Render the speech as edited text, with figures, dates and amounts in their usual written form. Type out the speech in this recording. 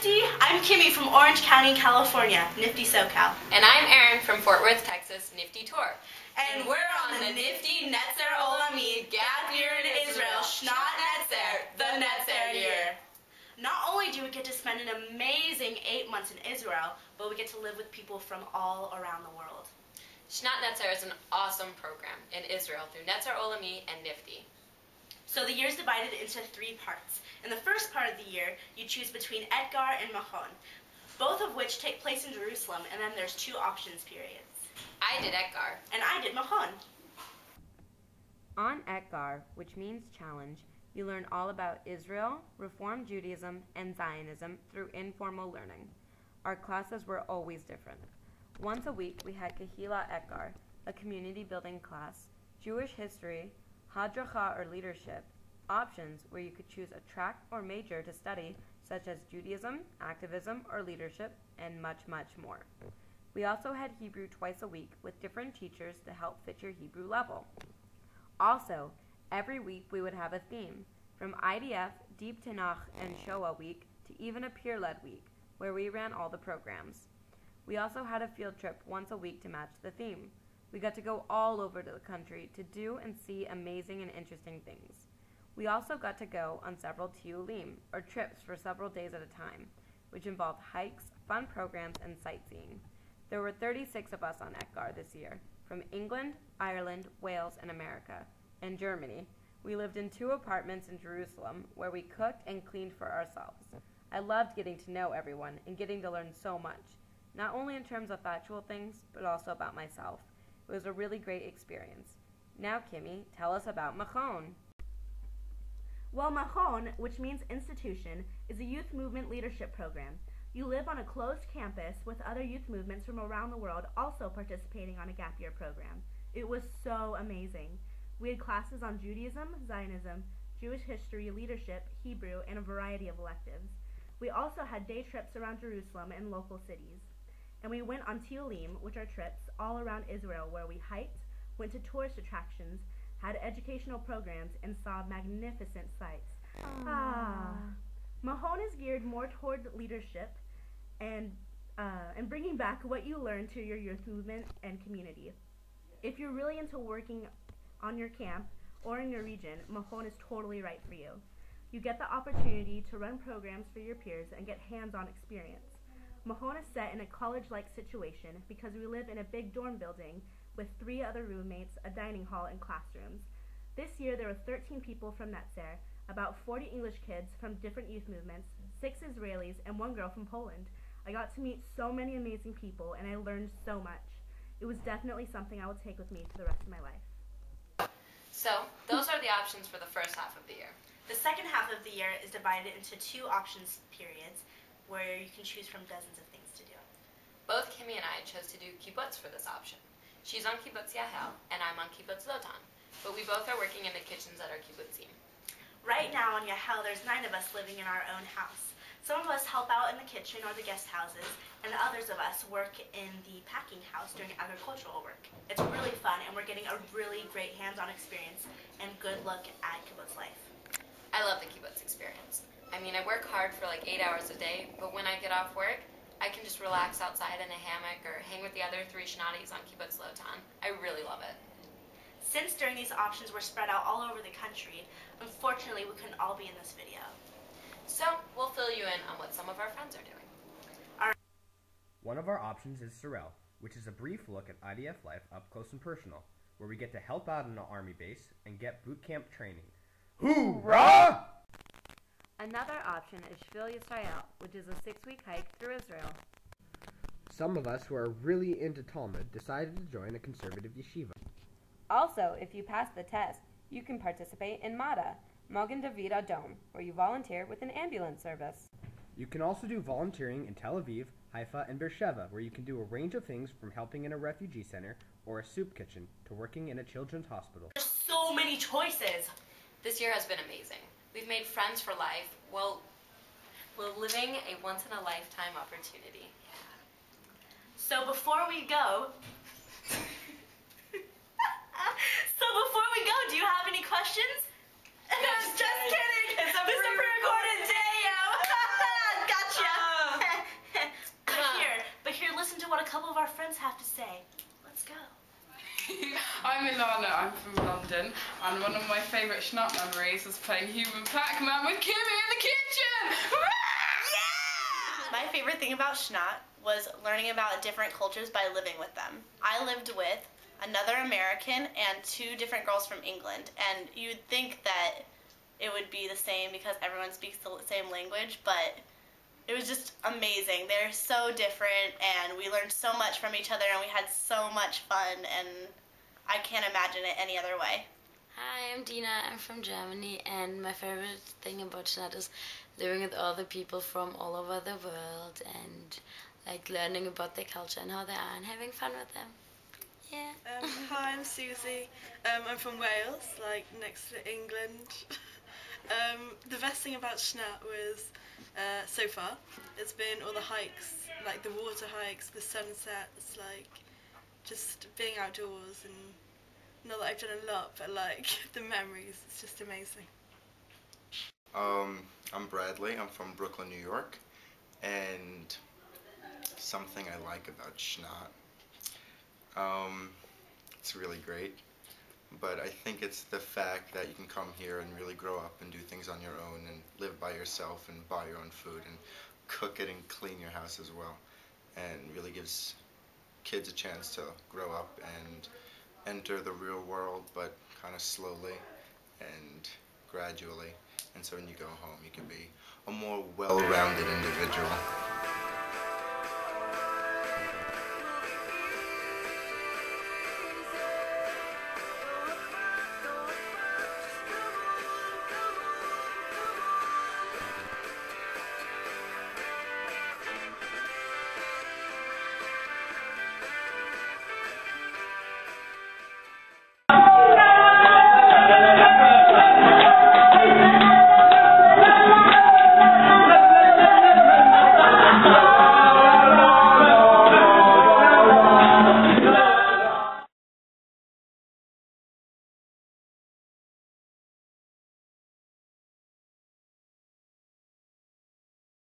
Nifty. I'm Kimmie from Orange County, California, Nifty SoCal. And I'm Erin from Fort Worth, Texas, Nifty Tour. And we're on the Nifty Netzer NFTY gap year in Israel, Shnat Netzer, the Netzer year. Not only do we get to spend an amazing 8 months in Israel, but we get to live with people from all around the world. Shnat Netzer is an awesome program in Israel through Netzer NFTY and Nifty. So the year is divided into 3 parts. In the first part of the year, you choose between Etgar and Hahn, both of which take place in Jerusalem, and then there's 2 options periods. I did Etgar. And I did Hahn. On Etgar, which means challenge, you learn all about Israel, Reform Judaism, and Zionism through informal learning. Our classes were always different. Once a week, we had Kahila Etgar, a community building class, Jewish history, Hadracha or leadership, options where you could choose a track or major to study, such as Judaism, activism, or leadership, and much, much more. We also had Hebrew twice a week with different teachers to help fit your Hebrew level. Also, every week we would have a theme, from IDF, Deep Tanakh, and Shoah week to even a peer-led week, where we ran all the programs. We also had a field trip once a week to match the theme. We got to go all over the country to do and see amazing and interesting things. We also got to go on several tiyulim, or trips for several days at a time, which involved hikes, fun programs, and sightseeing. There were 36 of us on Etgar this year, from England, Ireland, Wales, and America, and Germany. We lived in 2 apartments in Jerusalem where we cooked and cleaned for ourselves. I loved getting to know everyone and getting to learn so much, not only in terms of factual things, but also about myself. It was a really great experience. Now, Kimmie, tell us about Hahn. Well, Hahn, which means institution, is a youth movement leadership program. You live on a closed campus with other youth movements from around the world also participating on a gap year program. It was so amazing. We had classes on Judaism, Zionism, Jewish history, leadership, Hebrew, and a variety of electives. We also had day trips around Jerusalem and local cities. And we went on tiyulim, which are trips all around Israel where we hiked, went to tourist attractions, had educational programs, and saw magnificent sights. Hahn is geared more toward leadership and bringing back what you learned to your youth movement and community. If you're really into working on your camp or in your region, Hahn is totally right for you. You get the opportunity to run programs for your peers and get hands-on experience. Hahn is set in a college-like situation because we live in a big dorm building with 3 other roommates, a dining hall, and classrooms. This year there were 13 people from Netzer, about 40 English kids from different youth movements, 6 Israelis, and 1 girl from Poland. I got to meet so many amazing people, and I learned so much. It was definitely something I will take with me for the rest of my life. So, those are the options for the first half of the year. The second half of the year is divided into 2 options periods, where you can choose from dozens of things to do. Both Kimmie and I chose to do kibbutz for this option. She's on kibbutz Yahel, and I'm on kibbutz Lotan, but we both are working in the kitchens at our kibbutzim. Right now on Yahel, there's 9 of us living in our own house. Some of us help out in the kitchen or the guest houses, and the others of us work in the packing house doing agricultural work. It's really fun, and we're getting a really great hands-on experience and good look at kibbutz life. I love the kibbutz experience. I mean, I work hard for like 8 hours a day, but when I get off work, I can just relax outside in a hammock or hang with the other 3 Shnatties on kibbutz Lotan. I really love it. Since during these options were spread out all over the country, unfortunately we couldn't all be in this video. So, we'll fill you in on what some of our friends are doing. One of our options is Sorel, which is a brief look at IDF life up close and personal, where we get to help out in an army base and get boot camp training. Hoorah! Another option is Shvil Yisrael, which is a 6-week hike through Israel. Some of us who are really into Talmud decided to join a conservative yeshiva. Also, if you pass the test, you can participate in MADA, Magen David Adom, where you volunteer with an ambulance service. You can also do volunteering in Tel Aviv, Haifa, and Beersheba, where you can do a range of things from helping in a refugee center or a soup kitchen to working in a children's hospital. There's so many choices! This year has been amazing. We've made friends for life. Well, we're living a once-in-a-lifetime opportunity. Yeah. So before we go, do you have any questions? Just kidding! It's a pre-recorded day, yo! Gotcha! London, and one of my favourite Shnat memories was playing Human Pac-Man with Kimmie in the kitchen! My favorite thing about Shnat was learning about different cultures by living with them. I lived with another American and 2 different girls from England, and you'd think that it would be the same because everyone speaks the same language, but it was just amazing. They're so different, and we learned so much from each other, and we had so much fun, and I can't imagine it any other way. Hi, I'm Dina. I'm from Germany, and my favorite thing about Shnat is living with other people from all over the world and like learning about their culture and how they are and having fun with them. Yeah. Hi, I'm Susie. I'm from Wales, like next to England. The best thing about Shnat was, so far, it's been all the hikes, like the water hikes, the sunsets, like just being outdoors, and not that I've done a lot, but like the memories, it's just amazing. I'm Bradley. I'm from Brooklyn, New York, and something I like about Shnat, it's really great, but I think it's the fact that you can come here and really grow up and do things on your own and live by yourself and buy your own food and cook it and clean your house as well, and really gives kids a chance to grow up and enter the real world, but kind of slowly and gradually. And so when you go home, you can be a more well-rounded individual.